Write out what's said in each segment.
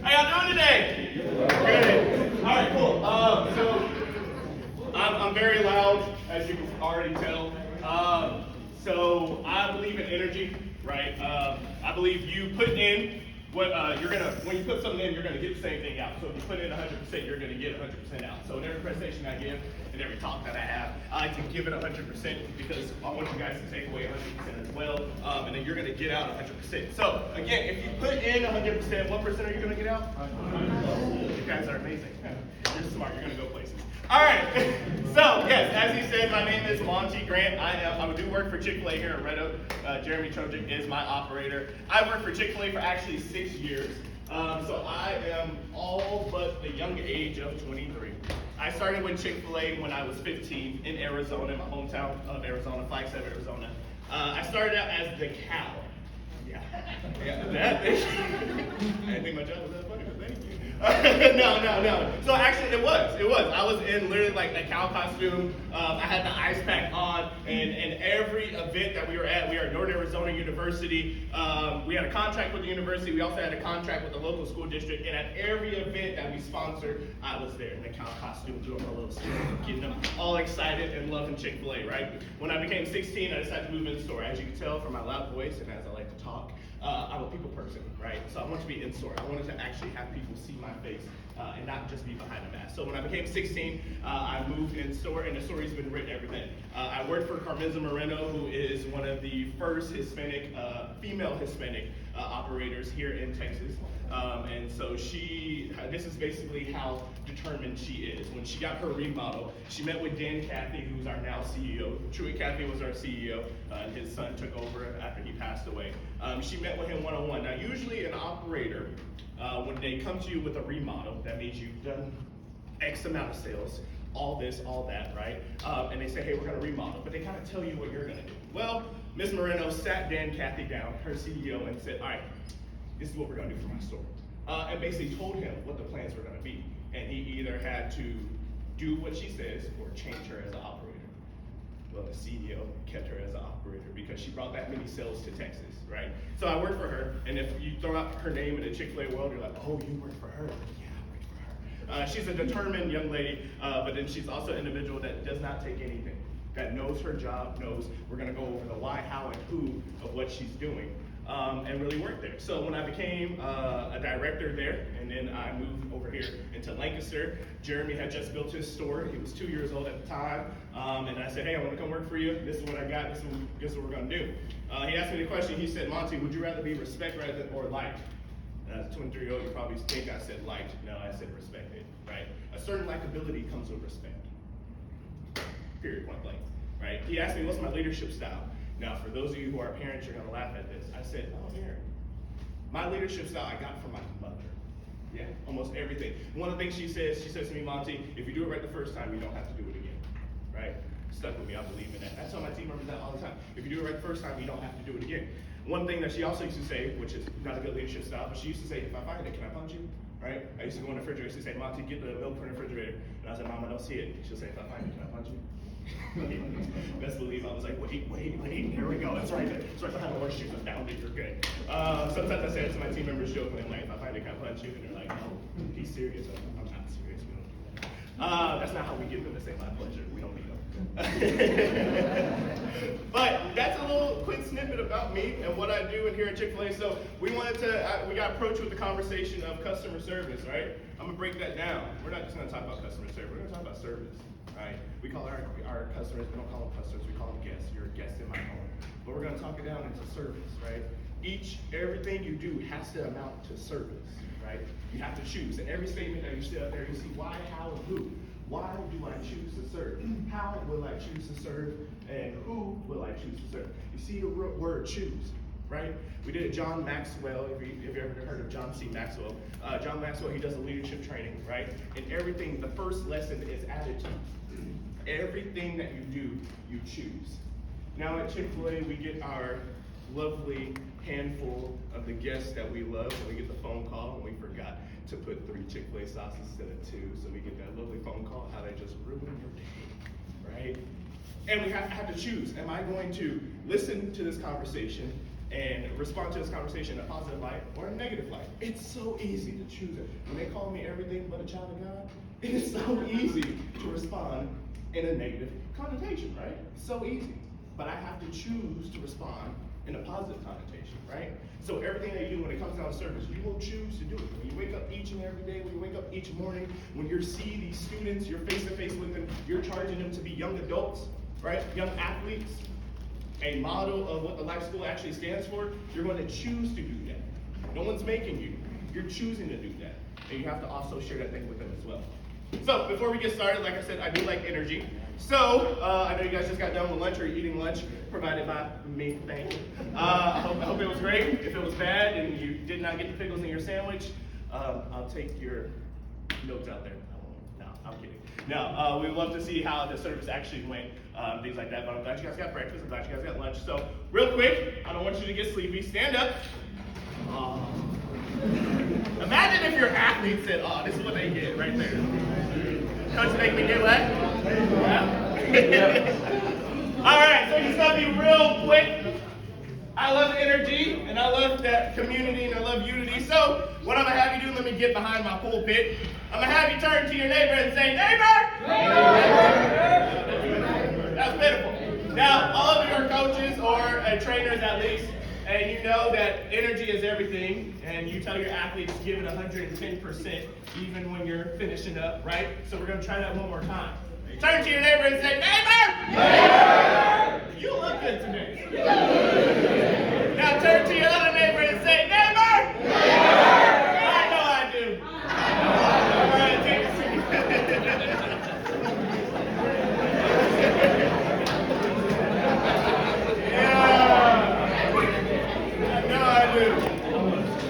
How y'all doing today? Good. All right, cool. I'm very loud, as you can already tell. So I believe in energy, right? I believe you put in what when you put something in, you're gonna get the same thing out. So if you put in 100%, you're gonna get 100% out. So in every presentation I give, and every talk that I have, I like to give it 100% because I want you guys to take away 100% as well, and then you're gonna get out 100%. So again, if you put in 100%, what percent are you gonna get out? You guys are amazing. You're smart. You're gonna go places. All right. So yes, as he said, my name is Monty Grant. I do work for Chick-fil-A here in Red Oak. Jeremy Trojic is my operator. I worked for Chick-fil-A for actually 6 years. So I am all but the young age of 23. I started with Chick-fil-A when I was 15 in Arizona, in my hometown of Arizona, Flagstaff, Arizona. I started out as the cow. Yeah, that. I didn't think my job was that funny, but thank you. No. So actually, it was. I was in literally like a cow costume. I had the ice pack on, and every event that we were at Northern Arizona University. We had a contract with the university. We also had a contract with the local school district. And at every event that we sponsored, I was there in the cow costume, doing my little stuff, getting them all excited and loving Chick-fil-A, right? When I became 16, I decided to move in the store. As you can tell from my loud voice and as I like to talk, I'm a people person, right? So I wanted to be in store. I wanted to actually have people see my face and not just be behind a mask. So when I became 16, I moved in store, and the story's been written every day. I worked for Carmenza Moreno, who is one of the first female Hispanic operators here in Texas. And so this is basically how determined she is. When she got her remodel, she met with Dan Cathy, who's our now CEO. Truett Cathy was our CEO, and his son took over after he passed away. She met with him one-on-one. Now, usually an operator, when they come to you with a remodel, that means you've done X amount of sales, all this, all that, right? And they say, hey, we're gonna remodel, but they kind of tell you what you're gonna do. Well, Ms. Moreno sat Dan Cathy down, her CEO, and said, all right, this is what we're gonna do for my store. And basically told him what the plans were gonna be. And he either had to do what she says or change her as an operator. Well, the CEO kept her as an operator because she brought that many sales to Texas, right? So I worked for her, and if you throw out her name in the Chick-fil-A world, you're like, oh, you work for her? Yeah, I work for her. She's a determined young lady, but then she's also an individual that does not take anything, that knows her job, knows we're gonna go over the why, how, and who of what she's doing. And really worked there. So when I became a director there, and then I moved over here into Lancaster, Jeremy had just built his store. He was 2 years old at the time. And I said, hey, I want to come work for you. This is what I got. This is what we're going to do. He asked me the question. He said, Monty, would you rather be respect or liked? And as a 23-year-old, you probably think I said liked. No, I said respected, right? A certain likability comes with respect. Period, point blank, right? He asked me, what's my leadership style? Now, for those of you who are parents, you're gonna laugh at this. I said, oh, here. My leadership style I got from my mother. Yeah, almost everything. One of the things she says to me, Monty, if you do it right the first time, you don't have to do it again, right? Stuck with me, I believe in that. I tell my team members that all the time. If you do it right the first time, you don't have to do it again. One thing that she also used to say, which is not a good leadership style, but she used to say, if I find it, can I punch you? Right? I used to go in the refrigerator, she used to say, Monty, get the milk from the refrigerator. And I said, Mom, I don't see it. She'll say, if I find it, can I punch you? Best believe I was like, wait, here we go. It's right there. It's right behind the horseshoes. I found it. You're good. Sometimes I say it to my team members jokingly, like, if I find it, can I punch you? And they're like, no, he's serious. I'm not serious. We don't do that. That's not how we get them to say my pleasure. We don't need them. But that's a little quick snippet about me and what I do in here at Chick-fil-A. So we got approached with the conversation of customer service, right? I'm gonna break that down. We're not just gonna talk about customer service. We're gonna talk about service. Right? We call our customers, we don't call them customers, we call them guests. You're a guest in my home. But we're going to talk it down into service, right? Everything you do has to amount to service, right? You have to choose. In every statement that you see up there, you see why, how, and who. Why do I choose to serve? How will I choose to serve? And who will I choose to serve? You see the word choose, right? We did John Maxwell, if you've ever heard of John C. Maxwell. John Maxwell, he does a leadership training, right? And everything, the first lesson is attitude. Everything that you do, you choose. Now at Chick-fil-A, we get our lovely handful of the guests that we love, and we get the phone call, and we forgot to put 3 Chick-fil-A sauces instead of 2, so we get that lovely phone call, how they just ruin your day, right? And we have to choose. Am I going to listen to this conversation and respond to this conversation in a positive light or a negative light. It's so easy to choose it. When they call me everything but a child of God, it is so easy to respond in a negative connotation, right? So easy. But I have to choose to respond in a positive connotation, right? So everything that you do when it comes down to service, you will choose to do it. When you wake up each and every day, when you wake up each morning, when you see these students, you're face to face with them, you're charging them to be young adults, right? Young athletes, a model of what the life school actually stands for, you're going to choose to do that. No one's making you. You're choosing to do that. And you have to also share that thing with them as well. So before we get started, like I said, I do like energy. So I know you guys just got done with lunch or eating lunch provided by me. Thank you. I hope it was great. If it was bad and you did not get the pickles in your sandwich, I'll take your notes out there. No, I'm kidding. No, we would love to see how the service actually went, things like that. But I'm glad you guys got breakfast. I'm glad you guys got lunch. So real quick, I don't want you to get sleepy. Stand up. Imagine if your athlete said, "Oh, this is what they get right there." Coach, make me get what? All right, so just gonna be real quick. I love energy, and I love that community, and I love unity. So what I'm gonna have you do, let me get behind my pulpit. I'm gonna have you turn to your neighbor and say, "Neighbor!" That's pitiful. Now, all of you are coaches or trainers at least, and you know that energy is everything, and you tell your athletes give it 110% even when you're finishing up, right? So we're gonna try that one more time. Turn to your neighbor and say, "Neighbor!" Neighbor! You look good today. Now turn to your other neighbor and say, "Neighbor!" Neighbor! I know I do. All right, take a seat.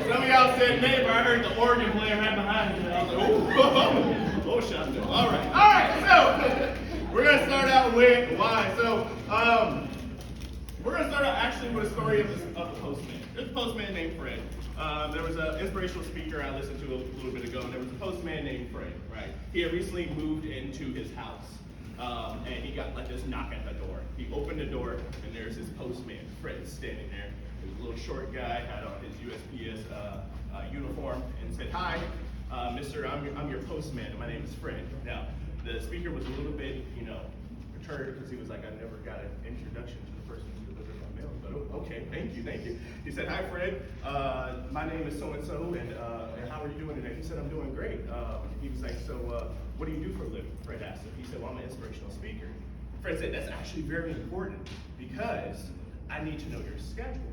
Some of y'all said neighbor, I heard the organ playing right behind you. I was like, oh, shut up. All right, so we're going to start out with why. So we're going to start out actually with a story of the postman. There's a postman named Fred. There was an inspirational speaker I listened to a little bit ago, and there was a postman named Fred, right? He had recently moved into his house, and he got like this knock at the door. He opened the door, and there's this postman, Fred, standing there. He was a little short guy, had on his USPS uniform, and said, "Hi, mister, I'm your postman, and my name is Fred." Now, the speaker was a little bit, perturbed, because he was like, "I never got an introduction to the person who delivered my mail," but okay, thank you. He said, "Hi, Fred, my name is so-and-so, and how are you doing today?" He said, "I'm doing great." He was like, "So what do you do for a living?" Fred asked him. He said, "Well, I'm an inspirational speaker." Fred said, "That's actually very important, because I need to know your schedule.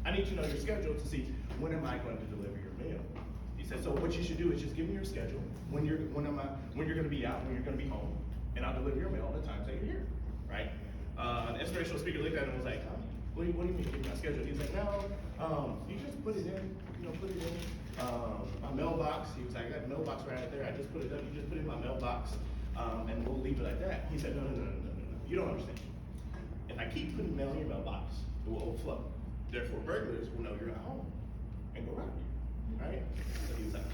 I need to know your schedule to see when am I going to deliver your mail." He said, "So what you should do is just give me your schedule, when you're going to be out, when you're going to be home, and I'll deliver your mail all the times that you're here." Right? The inspirational speaker looked at him and was like, what do you mean give me my schedule?" He's like, "No, you just put it in, my mailbox." He was like, "I got a mailbox right there. I just put it up. You just put it in my mailbox, and we'll leave it like that." He said, No. You don't understand. If I keep putting mail in your mailbox, it will overflow. Therefore, burglars will know you're at home and go rob you, right?" So he was like,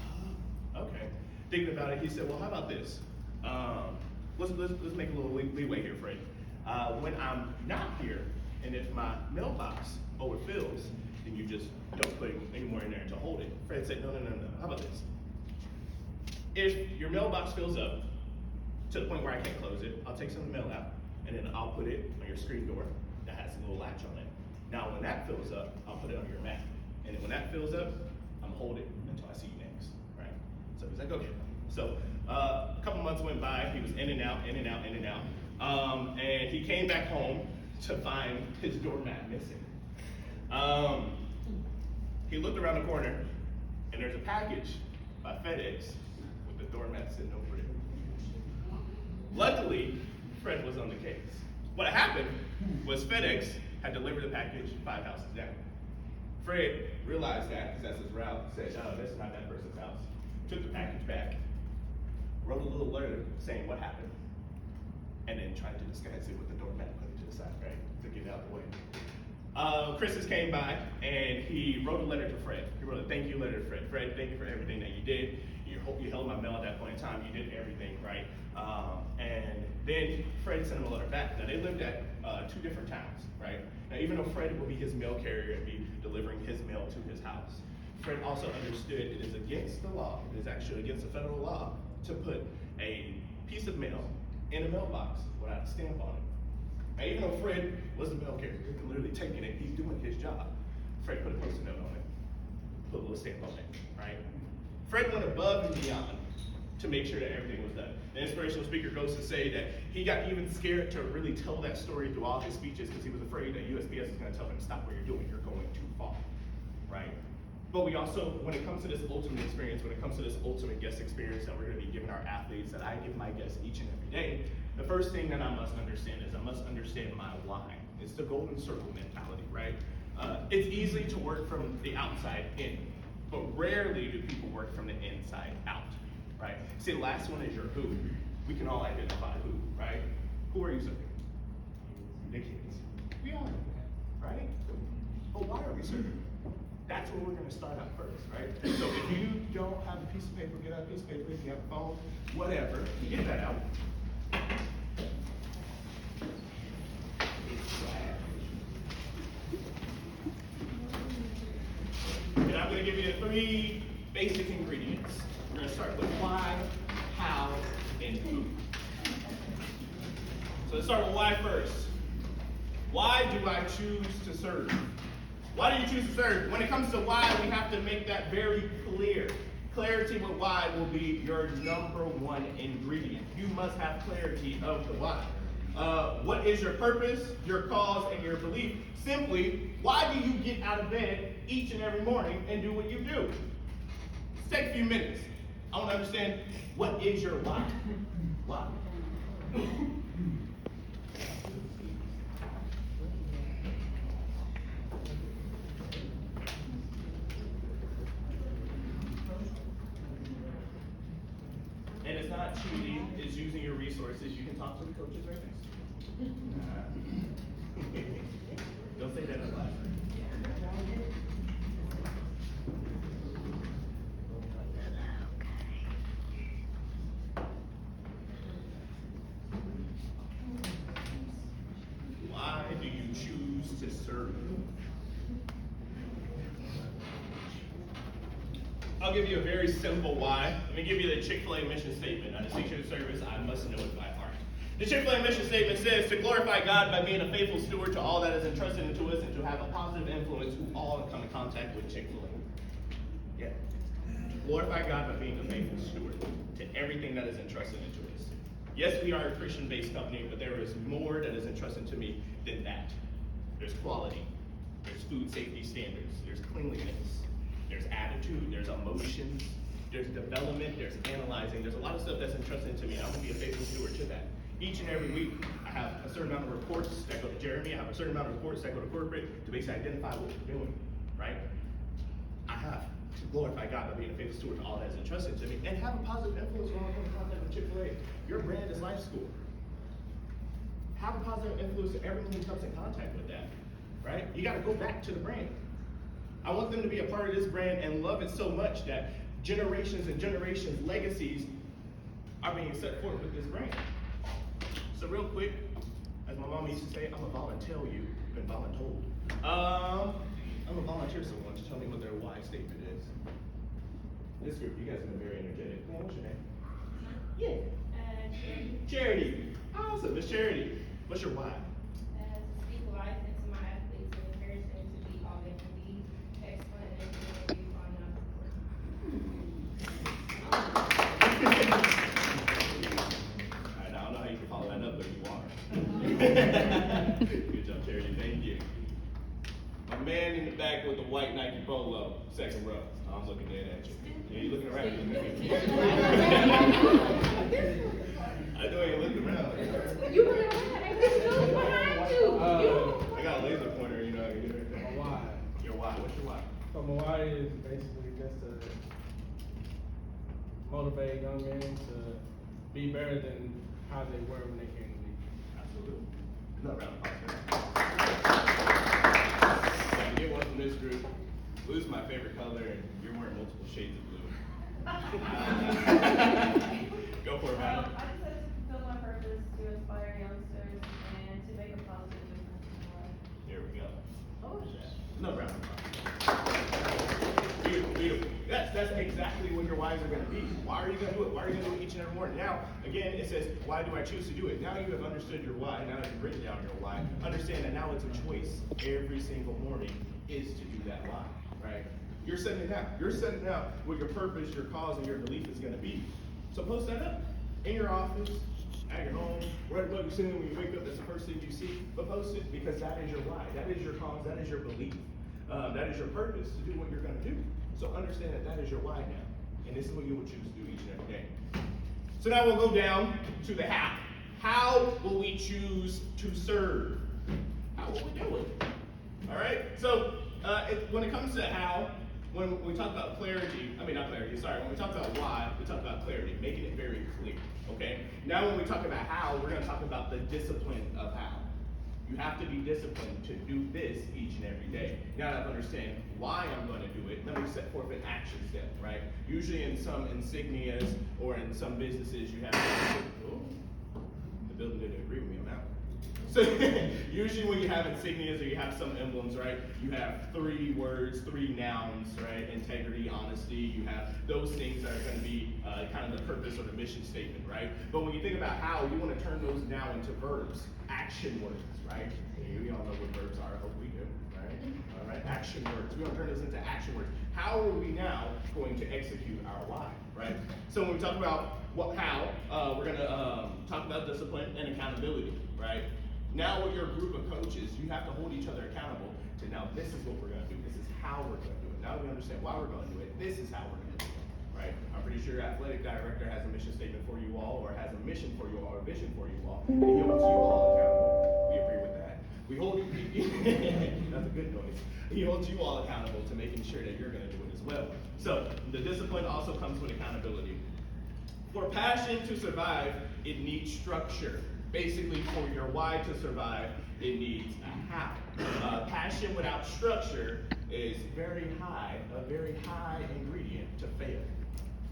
"Okay." Thinking about it, he said, "Well, how about this? Let's make a little leeway here, Fred. When I'm not here, and if my mailbox overfills, then you just don't put any more in there to hold it." Fred said, No. How about this? If your mailbox fills up to the point where I can't close it, I'll take some of the mail out, and then I'll put it on your screen door that has a little latch on it. Now, when that fills up, I'll put it on your mat. And then when that fills up, I'm gonna hold it until I see you next, right?" So he's like, "Okay." So a couple months went by. He was in and out. And he came back home to find his doormat missing. He looked around the corner, and there's a package by FedEx with the doormat sitting over it. Luckily, Fred was on the case. What happened was FedEx had delivered the package 5 houses down. Fred realized that, because that's his route, said, "No, that's not that person's house." Took the package back, wrote a little letter saying what happened, and then tried to disguise it with the doormat, put it to the side, right, to get it out of the way. Christmas came by, and he wrote a letter to Fred. He wrote a thank you letter to Fred. Fred, thank you for everything that you did. You held my mail at that point in time. You did everything right. And then Fred sent him a letter back. Now, they lived at 2 different towns, right? Now, even though Fred would be his mail carrier and be delivering his mail to his house, Fred also understood it is against the law, it is actually against the federal law, to put a piece of mail in a mailbox without a stamp on it. Now, even though Fred was the mail carrier and literally taking it, he's doing his job. Fred put a post-it note on it, put a little stamp on it, right? Fred went above and beyond to make sure that everything was done. The inspirational speaker goes to say that he got even scared to really tell that story through all his speeches because he was afraid that USPS is going to tell him, stop what you're doing, you're going too far, right? But we also, when it comes to this ultimate experience, when it comes to this ultimate guest experience that we're going to be giving our athletes, that I give my guests each and every day, the first thing that I must understand is I must understand my why. It's the golden circle mentality, right? It's easy to work from the outside in, but rarely do people work from the inside out, right? See, the last one is your who. We can all identify who, right? Who are you serving? The kids. We all know that, right? But why are we serving? That's where we're going to start out first, right? So if you don't have a piece of paper, get out a piece of paper. If you have a phone, whatever, get that out. And I'm going to give you 3 basic ingredients. We're going to start with why, how, and who. So let's start with why first. Why do I choose to serve? Why do you choose to serve? When it comes to why, we have to make that very clear. Clarity with why will be your #1 ingredient. You must have clarity of the why. What is your purpose, your cause, and your belief? Simply, why do you get out of bed each and every morning and do what you do? Let's take a few minutes. I want to understand, what is your why? Why? And it's not cheating, it's using your resources. You can talk to the coaches right next to you. Don't say that out loud. Why do you choose to serve? I'll give you a very simple why. Let me give you the Chick-fil-A mission statement. On a 6-year service, I must know it by heart. The Chick-fil-A mission statement says, to glorify God by being a faithful steward to all that is entrusted into us and to have a positive influence who all come in contact with Chick-fil-A. Yeah. Glorify God by being a faithful steward to everything that is entrusted into us. Yes, we are a Christian-based company, but there is more that is entrusted to me than that. There's quality. There's food safety standards. There's cleanliness. There's attitude, there's emotions, there's development, there's analyzing. There's a lot of stuff that's entrusted to me, and I'm going to be a faithful steward to that. Each and every week, I have a certain amount of reports that go to Jeremy. I have a certain amount of reports that go to corporate to basically identify what we're doing, right? I have to glorify God by being a faithful steward to all that is entrusted to me and have a positive influence when I come in contact with Chick-fil-A. Your brand is Life School. Have a positive influence to everyone who comes in contact with that, right? You got to go back to the brand. I want them to be a part of this brand and love it so much that generations and generations' legacies are being set forth with this brand. So real quick, as my mama used to say, I'm a volunteer you, been voluntold. I'm a volunteer someone to tell me what their why statement is. This group, you guys have been very energetic. Man, what's your name? Charity. Charity. Awesome, Miss Charity. What's your why? Speak life into my athletes and encourage them to be all they can be, excellent and be on and off the court. I don't know how you can follow that up, but you are. Good job, Charity. Thank you. My man in the back with the white Nike Polo, second row. I'm looking dead at you. Yeah, you looking around. I know you're looking around. You were behind you. I got a laser pointer, you know how to get it. My why. Your why? What's your why? So my why is basically just to motivate young men to be better than how they were when they came to me. Absolutely. Another round of applause. group. Blue's my favorite color, and you're wearing multiple shades of blue. Go for it, Well, man. I just said to fulfill my purpose, to inspire youngsters, and to make a positive difference in their life. There we go. Oh, No round of applause. Beautiful, beautiful. That's exactly what your whys are going to be. Why are you going to do it? Why are you going to do it each and every morning? Now, again, it says, why do I choose to do it? Now you have understood your why. Now that you've written down your why, understand that now it's a choice every single morning is to do that why, right? You're setting it out. You're setting out what your purpose, your cause, and your belief is going to be. So post that up in your office, at your home, right above your ceiling when you wake up. That's the first thing you see. But post it because that is your why. That is your cause. That is your belief. That is your purpose to do what you're going to do. So understand that that is your why now. And this is what you will choose to do each and every day. So now we'll go down to the how. How will we choose to serve? How will we do it? All right? So when it comes to how, when we talk about clarity, when we talk about why, we talk about clarity, making it very clear, okay? Now when we talk about how, we're gonna talk about the discipline of how. You have to be disciplined to do this each and every day. Now that I understand why I'm going to do it, let me set forth an action step, right? Usually in some insignias or in some businesses, you have the building didn't agree with me on that one. So usually when you have insignias or you have some emblems, right, you have 3 words, 3 nouns, right? Integrity, honesty, you have those things that are going to be kind of the purpose or the mission statement, right? But when you think about how, you want to turn those now into verbs, action words, right? We all know what verbs are, I hope we do, right? All right, action words. We want to turn those into action words. How are we now going to execute our why, right? So when we talk about how, we're going to talk about discipline and accountability, right? Now with your group of coaches, you have to hold each other accountable to now this is what we're going to do. This is how we're going to do it. Now that we understand why we're going to do it, this is how we're going to do it, right? I'm pretty sure your athletic director has a mission statement for you all or has a mission for you all or a vision for you all, and he holds you all accountable. We agree with that. We hold you, that's a good noise. He holds you all accountable to making sure that you're going to do it as well. So the discipline also comes with accountability. For passion to survive, it needs structure. Basically, for your why to survive, it needs a how. Passion without structure is a very high ingredient to fail.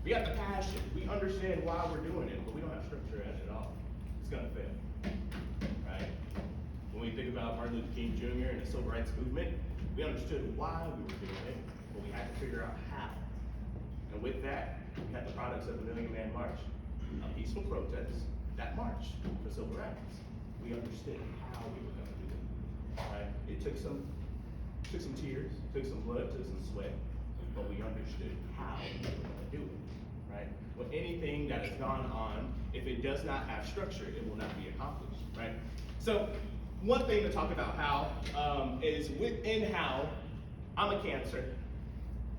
We got the passion, we understand why we're doing it, but we don't have structure at it at all. It's gonna fail, right? When we think about Martin Luther King Jr. and the Civil Rights Movement, we understood why we were doing it, but we had to figure out how. And with that, we had the products of the Million Man March, a peaceful protest that march for civil rights. We understood how we were going to do it. Right? It took some tears, took some blood, took some sweat, but we understood how we were going to do it. Right? Well, anything that has gone on, if it does not have structure, it will not be accomplished. Right? So, one thing to talk about how is within how, I'm a Cancer.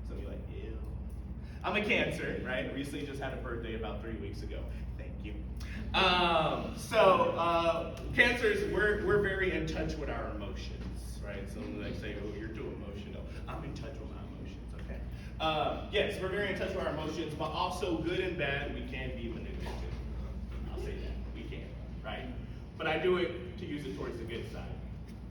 Some of you are like, ew. I'm a Cancer, right? I recently just had a birthday about 3 weeks ago. Thank you. Cancers, we're very in touch with our emotions, right? So they say, oh, you're too emotional. I'm in touch with my emotions, okay? Yes, we're very in touch with our emotions, but also good and bad, we can be manipulative. I'll say that, we can, right? But I do it to use it towards the good side.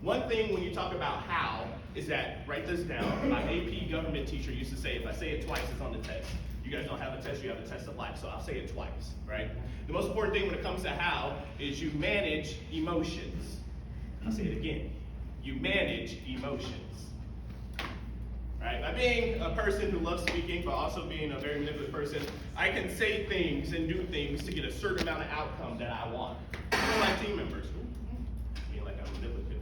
One thing when you talk about how is that, write this down, my AP government teacher used to say, if I say it twice, it's on the test. You guys don't have a test, you have a test of life, so I'll say it twice, right? The most important thing when it comes to how is you manage emotions. I'll say it again. You manage emotions. Right? By being a person who loves speaking, but also being a very manipulative person, I can say things and do things to get a certain amount of outcome that I want. From my team members, being like I'm manipulative.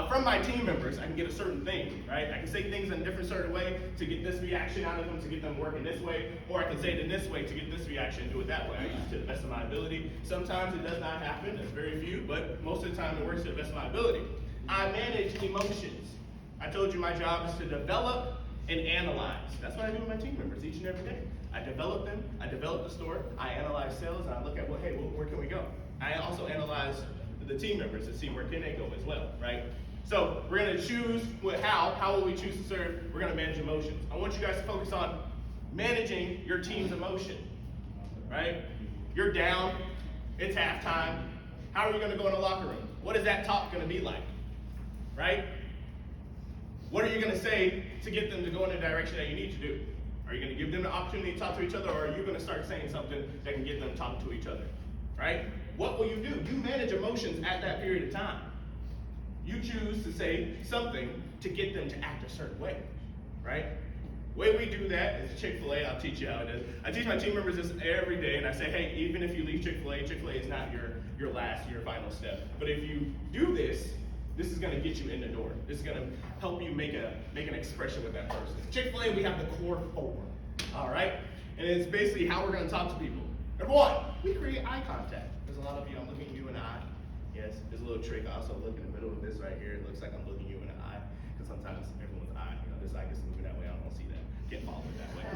From my team members, I can get a certain thing, right? I can say things in a different certain way to get this reaction out of them, to get them working this way, or I can say it in this way to get this reaction, do it that way. I use it to the best of my ability. Sometimes it does not happen, there's very few, but most of the time it works to the best of my ability. I manage emotions. I told you my job is to develop and analyze. That's what I do with my team members each and every day. I develop them, I develop the store, I analyze sales, and I look at, well, hey, where can we go? I also analyze the team members to see where can they go as well, right? So we're gonna choose how will we choose to serve? We're gonna manage emotions. I want you guys to focus on managing your team's emotion, right? You're down, it's halftime. How are you gonna go in the locker room? What is that talk gonna be like, right? What are you going to say to get them to go in the direction that you need to do? Are you going to give them the opportunity to talk to each other, or are you going to start saying something that can get them to talk to each other? Right? What will you do? You manage emotions at that period of time. You choose to say something to get them to act a certain way. Right? The way we do that is Chick-fil-A. I'll teach you how it is. I teach my team members this every day, and I say, hey, even if you leave Chick-fil-A, Chick-fil-A is not your last, your final step. But if you do this, this is going to get you in the door. This is going to help you make an expression with that person. Chick-fil-A, we have the core 4. All right? And it's basically how we're going to talk to people. Number 1, we create eye contact. There's a lot of you, I'm looking you in the eye. Yes, there's a little trick. I also look in the middle of this right here. It looks like I'm looking you in the eye. Because sometimes everyone's eye, this eye gets moving that way. I don't see that. Get followed that way.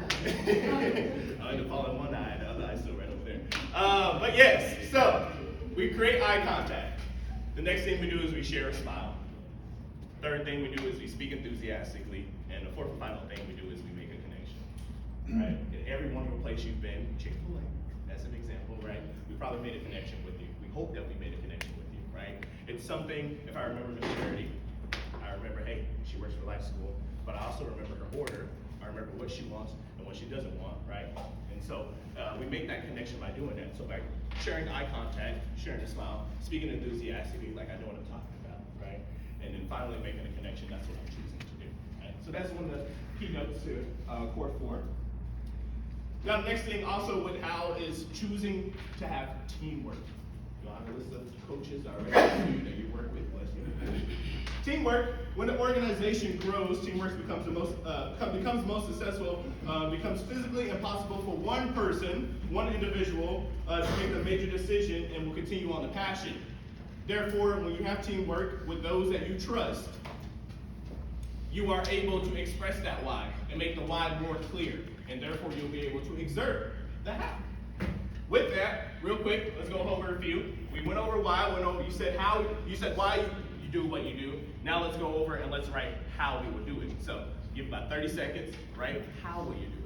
I like to follow one eye, the other eye's still right over there. But yes, so we create eye contact. The next thing we do is we share a smile. Third thing we do is we speak enthusiastically. And the fourth and final thing we do is we make a connection. Right? In every wonderful place you've been, Chick-fil-A, that's an example, right? We probably made a connection with you. We hope that we made a connection with you, right? It's something, if I remember Miss Charity, I remember, hey, she works for Life School, but I also remember her order. I remember what she wants and what she doesn't want, right? And so we make that connection by doing that. So by sharing eye contact, sharing a smile, speaking enthusiastically like I know what I'm talking about, right? And then finally making a connection, that's what I'm choosing to do, right? So that's one of the keynotes to Core 4. Now the next thing also with Al is choosing to have teamwork. You'll have a list of coaches already that you work with. Teamwork, when the organization grows, teamwork becomes most successful, becomes physically impossible for one person, one individual, to make a major decision and will continue on the passion. Therefore, when you have teamwork with those that you trust, you are able to express that why and make the why more clear, and therefore you'll be able to exert the how. With that, real quick, let's go over a few. We went over why, you said how, you said why you do what you do. Now let's go over and let's write how we would do it. So give about 30 seconds, write how will you do it.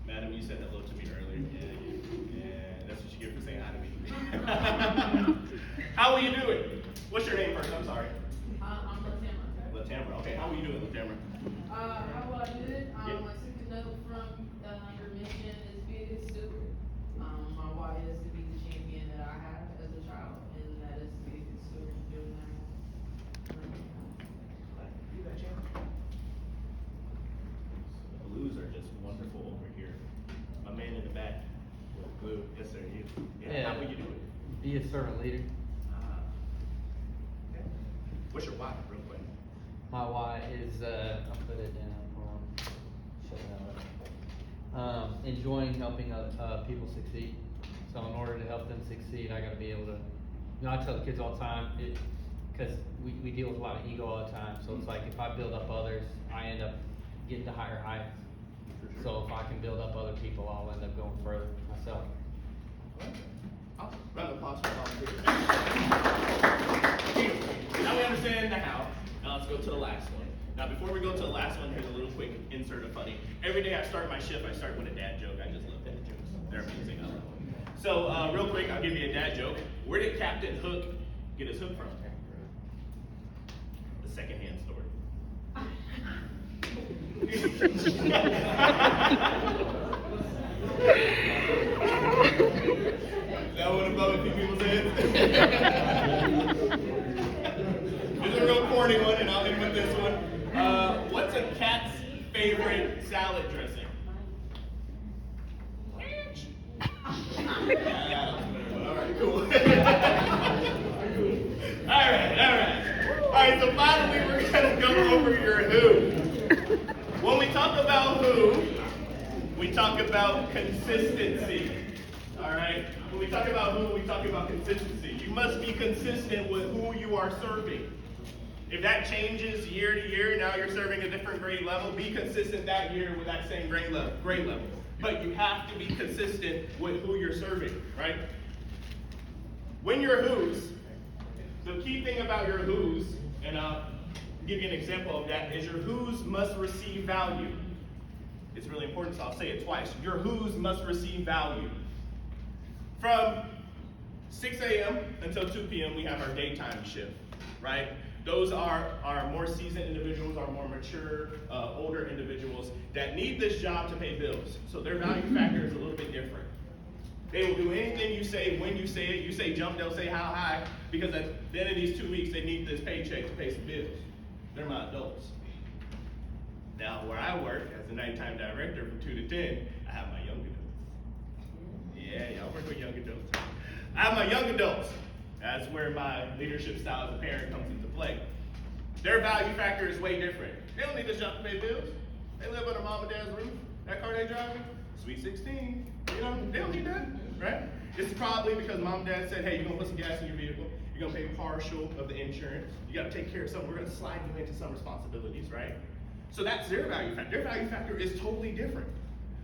Madam, you said hello to me earlier, and that's what you get for saying hi to me. How will you do it? What's your name first? I'm sorry. I'm Latamra. Latamra. Okay, how will you do it, Latamra? How will I do it? I took a note from your mission is be a good steward. My why is to be the champion that I had as a child, and that is to be a good steward and doing that. You got champ. The blues are just wonderful over here. My man in the back with blue. Yes, sir. You. Yeah. How will you do it? Be a servant leader. Okay. What's your why, real quick? My why is, I'll put it down, hold on, shut that up. Enjoying helping people succeed. So in order to help them succeed, I gotta be able to, I tell the kids all the time, cause we deal with a lot of ego all the time. So it's like if I build up others, I end up getting to higher heights. So if I can build up other people, I'll end up going further myself. Awesome. Round of applause for volunteers. Now we understand the how. Now let's go to the last one. Now before we go to the last one, here's a little quick insert of funny. Every day I start my shift, I start with a dad joke. I just love dad jokes. They're amazing. I love them. So real quick, I'll give you a dad joke. Where did Captain Hook get his hook from? The secondhand store. That would above a few people's heads. There's a real corny one, and I'll end with this one. What's a cat's favorite salad dressing? Ranch. Alright, cool. Alright, so finally we're gonna go over your who. When we talk about who, we talk about consistency. Alright? When we talk about who, we talk about consistency. You must be consistent with who you are serving. If that changes year to year, now you're serving a different grade level, be consistent that year with that same grade level. But you have to be consistent with who you're serving, right? When you're who's, the key thing about your who's, and I'll give you an example of that, is your who's must receive value. It's really important, so I'll say it twice. Your who's must receive value. From 6 a.m. until 2 p.m., we have our daytime shift, right? Those are our more seasoned individuals, our more mature, older individuals that need this job to pay bills. So their value factor is a little bit different. They will do anything you say, when you say it. You say jump, they'll say how high, because at the end of these 2 weeks, they need this paycheck to pay some bills. They're my adults. Now, where I work as the nighttime director from 2 to 10, I have my young adults. Yeah, y'all work with young adults. I have my young adults. That's where my leadership style as a parent comes into play. Their value factor is way different. They don't need this job to pay bills. They live under mom and dad's roof. That car they driving, sweet 16. You know, they don't need that, right? It's probably because mom and dad said, hey, you're gonna put some gas in your vehicle. You're gonna pay partial of the insurance. You gotta take care of something. We're gonna slide you into some responsibilities, right? So that's their value factor. Their value factor is totally different.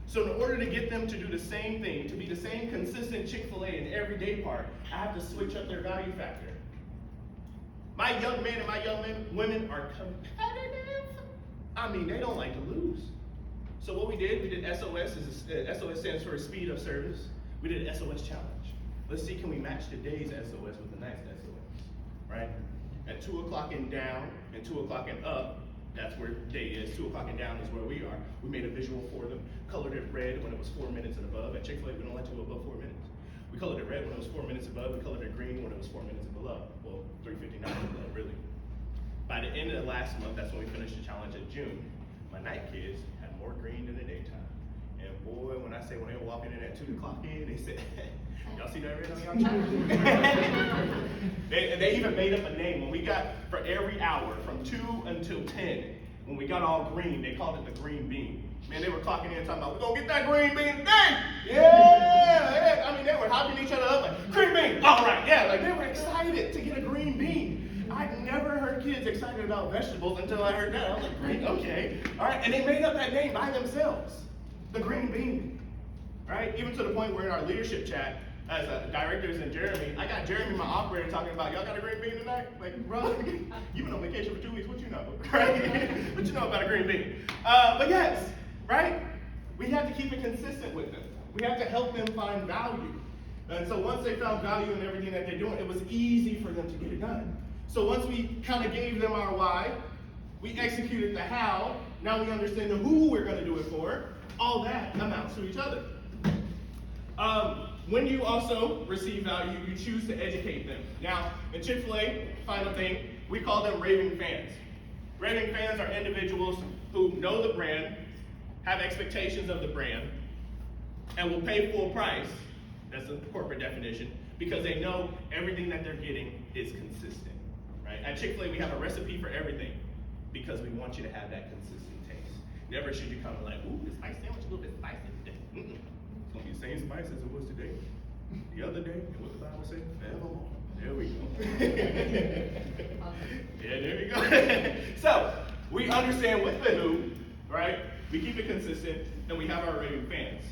So in order to get them to do the same thing, to be the same consistent Chick-fil-A in every day part, I have to switch up their value factor. My young men and my young women are competitive. I mean, they don't like to lose. So what we did SOS. SOS stands for speed of service. We did an SOS challenge. Let's see, can we match today's SOS with the night's SOS, right? At 2 o'clock and down and 2 o'clock and up, that's where day is. 2 o'clock and down is where we are. We made a visual for them, colored it red when it was 4 minutes and above. At Chick-fil-A, we don't let you go above 4 minutes. We colored it red when it was 4 minutes above. We colored it green when it was 4 minutes and below. Well, 3:59 and below, really. By the end of the last month, that's when we finished the challenge in June. My night kids had more green than the daytime. And boy, when they were walking in at 2 o'clock in, they said, y'all see that red on y'all challenge? They even made up a name. When we got, for every hour, from 2 until 10, when we got all green, they called it the green bean. Man, they were clocking in and talking about, we're gonna get that green bean today! Yeah! I mean, they were hyping each other up like, green bean! All right, yeah, like they were excited to get a green bean. I'd never heard kids excited about vegetables until I heard that. I was like, green, okay. All right, and they made up that name by themselves, the green bean. Right? Even to the point where in our leadership chat, as directors and Jeremy, I got Jeremy, my operator, talking about, y'all got a green bean tonight? Like, bro, you've been on vacation for 2 weeks, what you know, right? What you know about a green bean? But yes, right? We have to keep it consistent with them. We have to help them find value. And so once they found value in everything that they're doing, it was easy for them to get it done. So once we kind of gave them our why, we executed the how, now we understand the who we're gonna do it for, all that amounts to each other. When you also receive value, you choose to educate them. Now, in Chick-fil-A, final thing, we call them raving fans. Raving fans are individuals who know the brand, have expectations of the brand, and will pay full price, that's the corporate definition, because they know everything that they're getting is consistent, right? At Chick-fil-A, we have a recipe for everything, because we want you to have that consistent taste. Never should you come and like, ooh, this spice sandwich a little bit spicy today. It's gonna be the same spice as it was today, the other day, and what the Bible said, forevermore. There we go. Yeah, there we go. So, we understand with the who, right? We keep it consistent, and we have our raving fans.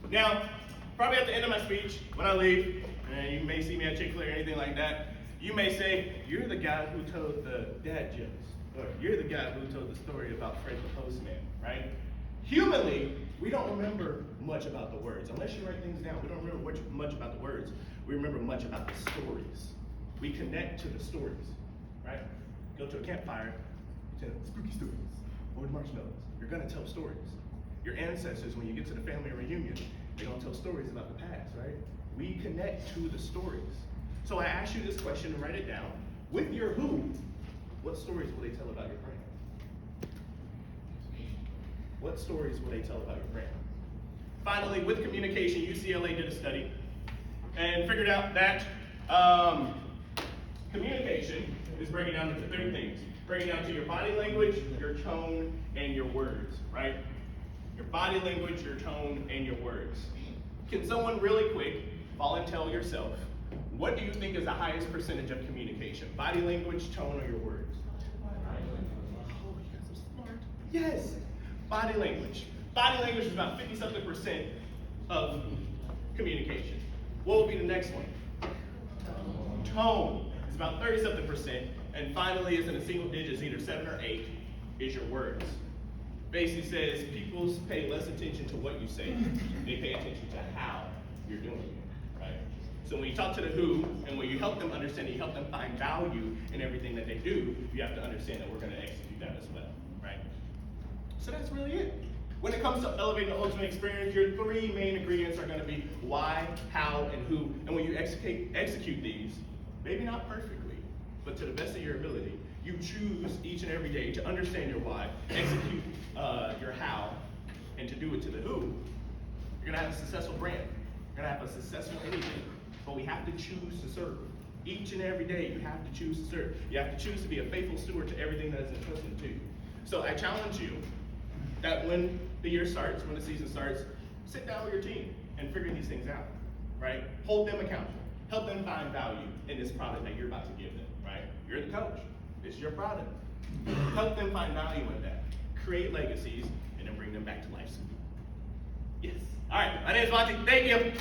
Now, probably at the end of my speech, when I leave, and you may see me at Chick-fil-A or anything like that, you may say, you're the guy who told the dad jokes, or you're the guy who told the story about Fred the Postman, right? Humanly, we don't remember much about the words. Unless you write things down, we don't remember much about the words. We remember much about the stories. We connect to the stories, right? Go to a campfire, tell spooky stories, or marshmallows. You're gonna tell stories. Your ancestors, when you get to the family reunion, they're gonna tell stories about the past, right? We connect to the stories. So I ask you this question and write it down. With your who, what stories will they tell about your brand? What stories will they tell about your brand? Finally, with communication, UCLA did a study and figured out that communication is breaking down into 3 things. Breaking down to your body language, your tone, and your words, right? Your body language, your tone, and your words. Can someone really quick volunteer yourself What do you think is the highest percentage of communication? Body language, tone, or your words? Oh, you guys are smart. Yes, body language. Body language is about 50-something% of communication. What will be the next one? Tone is about 30-something%. And finally, is in a single digits, either 7 or 8, is your words. Basically says people pay less attention to what you say. They pay attention to how you're doing it, right? So when you talk to the who, and when you help them understand, you help them find value in everything that they do, you have to understand that we're going to execute that as well, right? So that's really it. When it comes to elevating the ultimate experience, your 3 main ingredients are going to be why, how, and who. And when you execute these, maybe not perfectly, but to the best of your ability, you choose each and every day to understand your why, execute your how, and to do it to the who, you're gonna have a successful brand. You're gonna have a successful anything. But we have to choose to serve. Each and every day, you have to choose to serve. You have to choose to be a faithful steward to everything that is entrusted to you. So I challenge you that when the year starts, when the season starts, sit down with your team and figure these things out, right? Hold them accountable. Help them find value in this product that you're about to give them, right? You're the coach. It's your product. Help them find value in that. Create legacies, and then bring them back to life soon. Yes. All right. My name is Monty. Thank you.